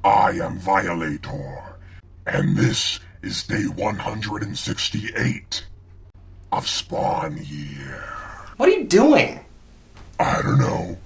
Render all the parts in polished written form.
I am Violator, and this is day 168 of Spawn Year. What are you doing? I don't know.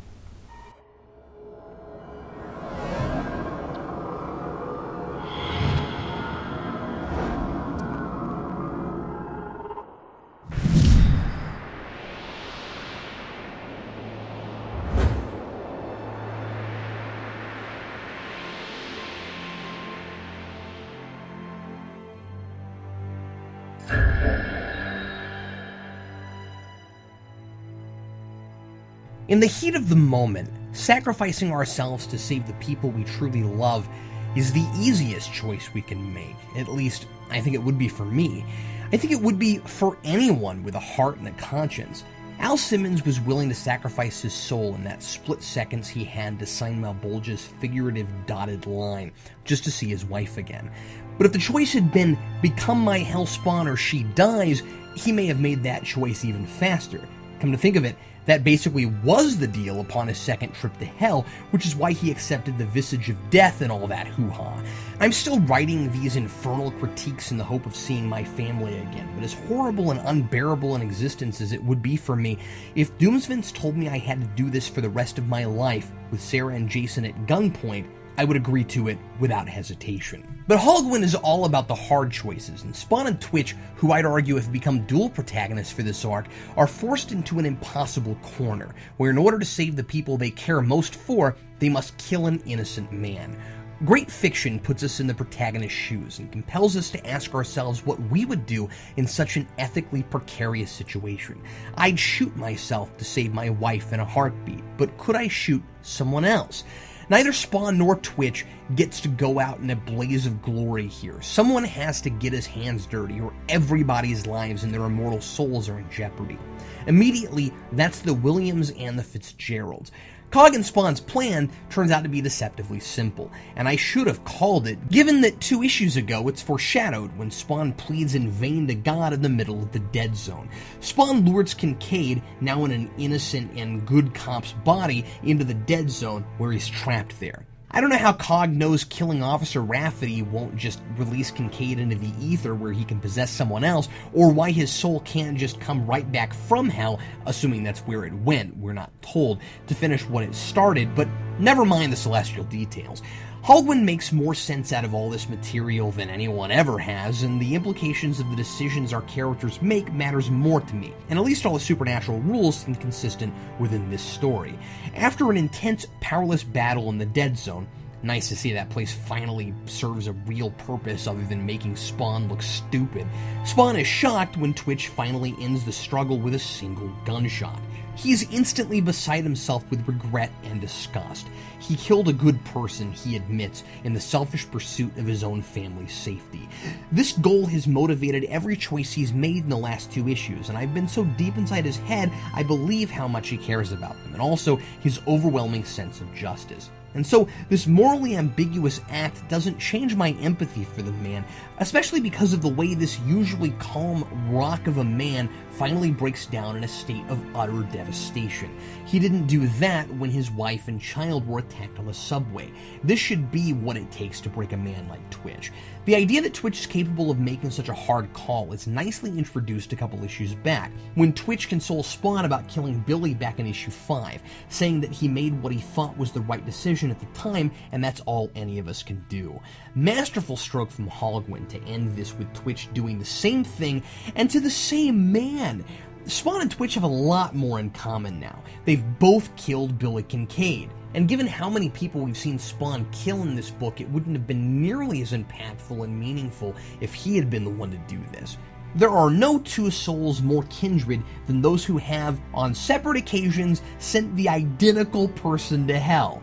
In the heat of the moment, sacrificing ourselves to save the people we truly love is the easiest choice we can make. At least, I think it would be for me. I think it would be for anyone with a heart and a conscience. Al Simmons was willing to sacrifice his soul in that split seconds he had to sign Malbolge's figurative dotted line just to see his wife again. But if the choice had been become my hellspawn or she dies, he may have made that choice even faster. Come to think of it, that basically was the deal upon his second trip to hell, which is why he accepted the visage of death and all that hoo-ha. I'm still writing these infernal critiques in the hope of seeing my family again, but as horrible and unbearable an existence as it would be for me, if Doomsvince told me I had to do this for the rest of my life, with Sarah and Jason at gunpoint, I would agree to it without hesitation. But Halloween is all about the hard choices, and Spawn and Twitch, who I'd argue have become dual protagonists for this arc, are forced into an impossible corner, where in order to save the people they care most for, they must kill an innocent man. Great fiction puts us in the protagonist's shoes and compels us to ask ourselves what we would do in such an ethically precarious situation. I'd shoot myself to save my wife in a heartbeat, but could I shoot someone else? Neither Spawn nor Twitch gets to go out in a blaze of glory here. Someone has to get his hands dirty, or everybody's lives and their immortal souls are in jeopardy. Immediately, that's the Williams and the Fitzgeralds. Cog and Spawn's plan turns out to be deceptively simple, and I should have called it, given that 2 issues ago it's foreshadowed when Spawn pleads in vain to God in the middle of the dead zone. Spawn lures Kincaid, now in an innocent and good cop's body, into the dead zone where he's trapped there. I don't know how Cog knows killing Officer Rafferty won't just release Kincaid into the ether where he can possess someone else, or why his soul can't just come right back from hell, assuming that's where it went, we're not told, to finish what it started, but never mind the celestial details. Halloween makes more sense out of all this material than anyone ever has, and the implications of the decisions our characters make matters more to me, and at least all the supernatural rules seem consistent within this story. After an intense, powerless battle in the dead zone, nice to see that place finally serves a real purpose other than making Spawn look stupid, Spawn is shocked when Twitch finally ends the struggle with a single gunshot. He's instantly beside himself with regret and disgust. He killed a good person, he admits, in the selfish pursuit of his own family's safety. This goal has motivated every choice he's made in the last 2 issues, and I've been so deep inside his head, I believe how much he cares about them, and also his overwhelming sense of justice. And so, this morally ambiguous act doesn't change my empathy for the man, especially because of the way this usually calm rock of a man finally breaks down in a state of utter devastation. He didn't do that when his wife and child were attacked on the subway. This should be what it takes to break a man like Twitch. The idea that Twitch is capable of making such a hard call is nicely introduced a couple issues back, when Twitch consoles Spawn about killing Billy back in issue 5, saying that he made what he thought was the right decision at the time, and that's all any of us can do. Masterful stroke from Halloween to end this with Twitch doing the same thing, and to the same man. Spawn and Twitch have a lot more in common now. They've both killed Billy Kincaid, and given how many people we've seen Spawn kill in this book, it wouldn't have been nearly as impactful and meaningful if he had been the one to do this. There are no 2 souls more kindred than those who have, on separate occasions, sent the identical person to hell.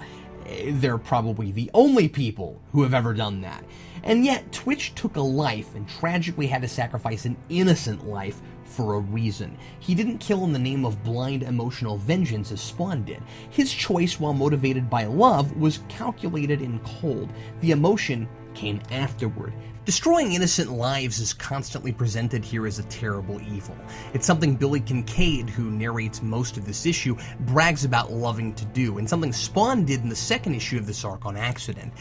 They're probably the only people who have ever done that. And yet, Twitch took a life and tragically had to sacrifice an innocent life for a reason. He didn't kill in the name of blind emotional vengeance as Spawn did. His choice, while motivated by love, was calculated and cold. The emotion came afterward. Destroying innocent lives is constantly presented here as a terrible evil. It's something Billy Kincaid, who narrates most of this issue, brags about loving to do, and something Spawn did in the second issue of this arc on accident.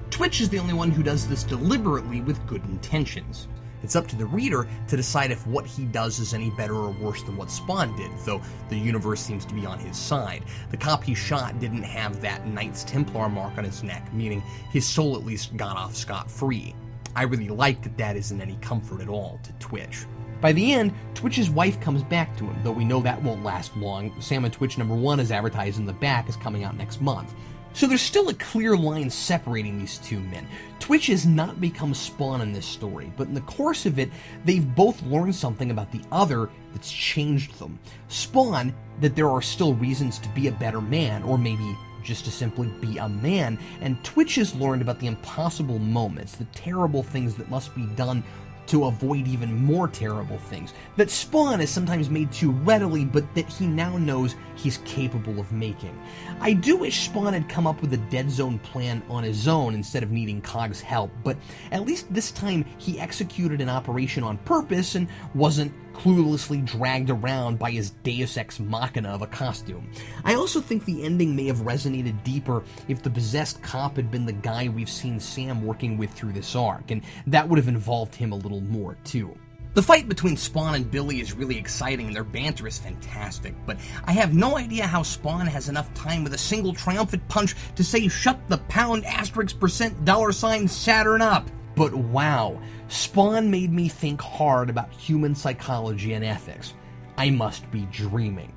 Twitch is the only one who does this deliberately with good intentions. It's up to the reader to decide if what he does is any better or worse than what Spawn did, though the universe seems to be on his side. The cop he shot didn't have that Knights Templar mark on his neck, meaning his soul at least got off scot-free. I really like that that isn't any comfort at all to Twitch. By the end, Twitch's wife comes back to him, though we know that won't last long. Sam and Twitch #1 is advertised in the back, is coming out next month. So there's still a clear line separating these two men. Twitch has not become Spawn in this story, but in the course of it, they've both learned something about the other that's changed them. Spawn, that there are still reasons to be a better man, or maybe just to simply be a man, and Twitch has learned about the impossible moments, the terrible things that must be done to avoid even more terrible things, that Spawn is sometimes made too readily, but that he now knows he's capable of making. I do wish Spawn had come up with a Dead Zone plan on his own instead of needing Cog's help, but at least this time he executed an operation on purpose and wasn't cluelessly dragged around by his Deus Ex Machina of a costume. I also think the ending may have resonated deeper if the possessed cop had been the guy we've seen Sam working with through this arc, and that would have involved him a little more too. The fight between Spawn and Billy is really exciting and their banter is fantastic, but I have no idea how Spawn has enough time with a single triumphant punch to say shut the pound *% $ Saturn up. But wow, Spawn made me think hard about human psychology and ethics. I must be dreaming.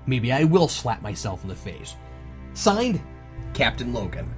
Maybe I will slap myself in the face. Signed, Captain Logan.